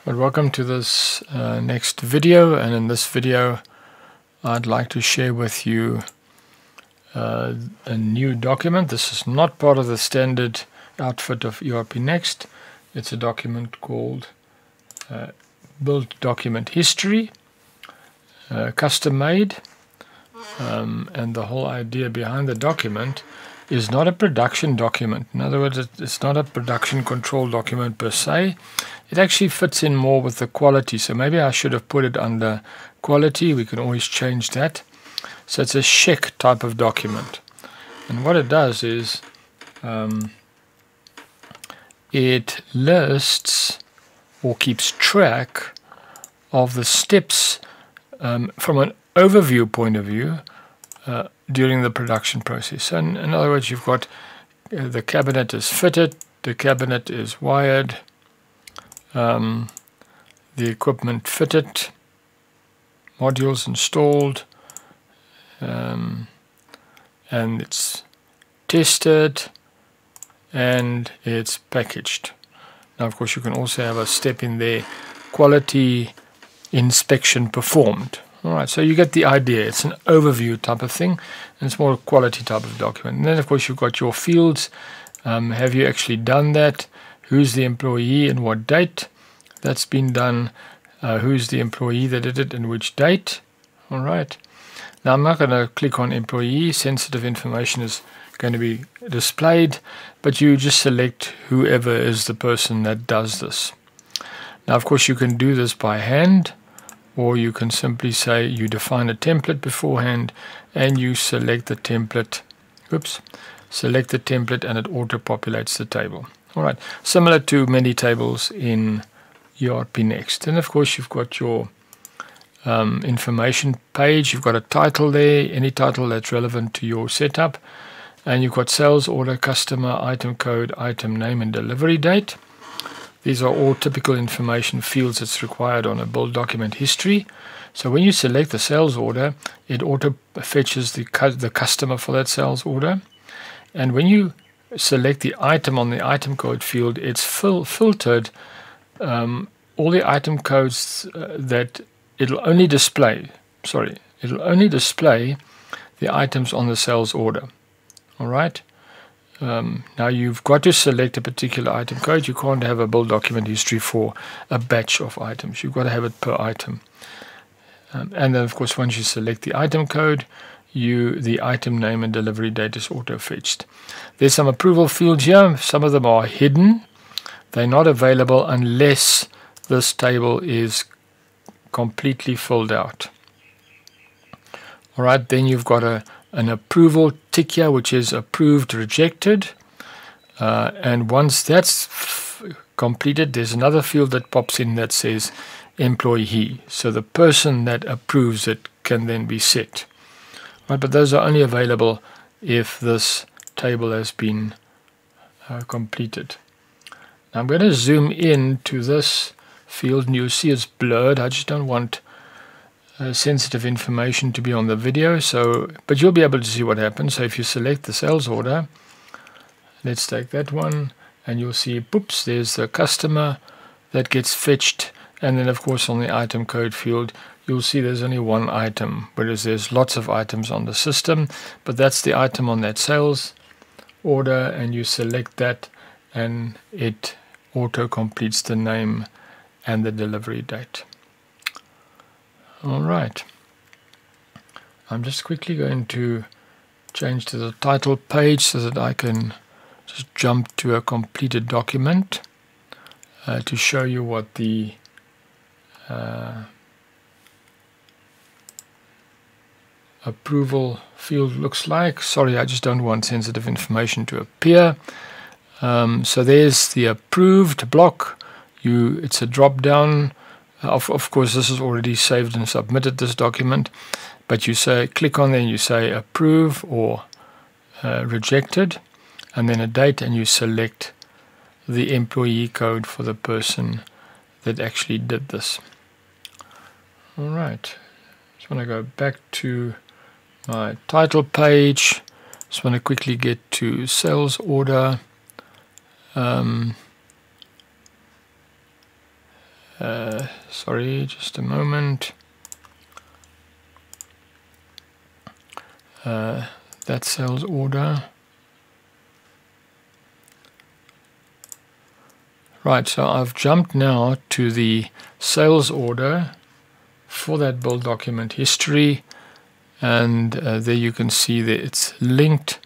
But welcome to this next video, and in this video I'd like to share with you a new document. This is not part of the standard outfit of ERP Next. It's a document called Build Document History, custom made, and the whole idea behind the document is not a production document. In other words, it's not a production control document per se. It actually fits in more with the quality. So maybe I should have put it under quality. We can always change that. So it's a SHEQ type of document. And what it does is it lists or keeps track of the steps from an overview point of view during the production process. So in other words, you've got the cabinet is fitted, the cabinet is wired, the equipment fitted, modules installed, and it's tested, and it's packaged. Now, of course, you can also have a step in there, quality inspection performed. Alright, so you get the idea. It's an overview type of thing, and it's more a quality type of document. And then, of course, you've got your fields. Have you actually done that? Who's the employee and what date that's been done? Who's the employee that did it and which date? Alright. Now, I'm not going to click on employee. Sensitive information is going to be displayed, but you just select whoever is the person that does this. Now, of course, you can do this by hand, or you can simply say you define a template beforehand and you select the template. Select the template and it auto-populates the table. Alright, similar to many tables in ERP Next. And of course, you've got your information page. You've got a title there, any title that's relevant to your setup. And you've got sales order, customer, item code, item name, and delivery date. These are all typical information fields that's required on a build document history. So when you select the sales order, it auto fetches the customer for that sales order. And when you select the item on the item code field, it's filtered all the item codes that it'll only display. It'll only display the items on the sales order. All right. Now you've got to select a particular item code. You can't have a build document history for a batch of items. You've got to have it per item. And then, of course, once you select the item code, the item name and delivery date is auto-fetched. There's some approval fields here. Some of them are hidden. They're not available unless this table is completely filled out. All right, then you've got an approval tick here, which is approved, rejected. And once that's completed, there's another field that pops in that says employee. So the person that approves it can then be set. Right, but those are only available if this table has been completed. Now I'm going to zoom in to this field, and you'll see it's blurred. I just don't want sensitive information to be on the video, but you'll be able to see what happens. So if you select the sales order, let's take that one, and you'll see, poops, there's the customer that gets fetched, and then of course on the item code field, you'll see there's only one item, whereas there's lots of items on the system, but that's the item on that sales order, and you select that, and it auto completes the name and the delivery date. Alright, I'm just quickly going to change to the title page so that I can just jump to a completed document to show you what the approval field looks like. Sorry, I just don't want sensitive information to appear. So there's the approved block. It's a drop down. Of course, this is already saved and submitted, this document, but you say click on there and you say approve or rejected, and then a date, and you select the employee code for the person that actually did this. All right, just want to go back to my title page. Just want to quickly get to sales order. sorry, just a moment. That sales order. Right, so I've jumped now to the sales order for that build document history, and there you can see that it's linked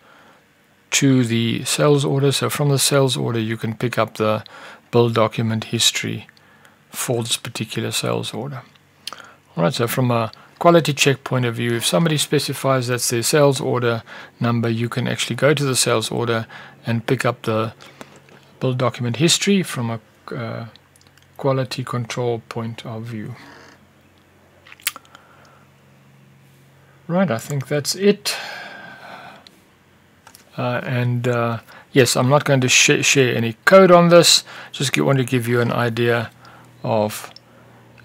to the sales order. So from the sales order you can pick up the build document history for this particular sales order. Alright, so from a quality check point of view, if somebody specifies that's their sales order number, you can actually go to the sales order and pick up the build document history from a quality control point of view. Right, I think that's it. Yes, I'm not going to share any code on this. Just want to give you an idea of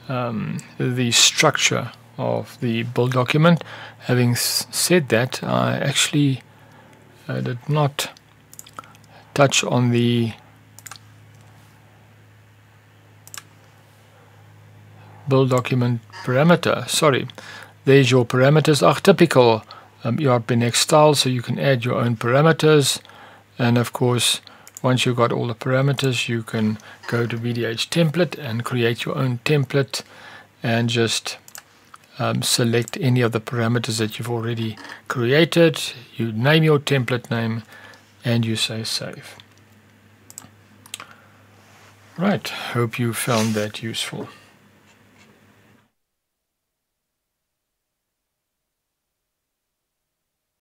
the structure of the build document. Having said that, I actually did not touch on the build document parameter. Sorry, there's your parameters. Are typical ERP Next style, so you can add your own parameters, and of course once you've got all the parameters you can go to BDH template and create your own template and just select any of the parameters that you've already created. You name your template name and you say save. Right, hope you found that useful.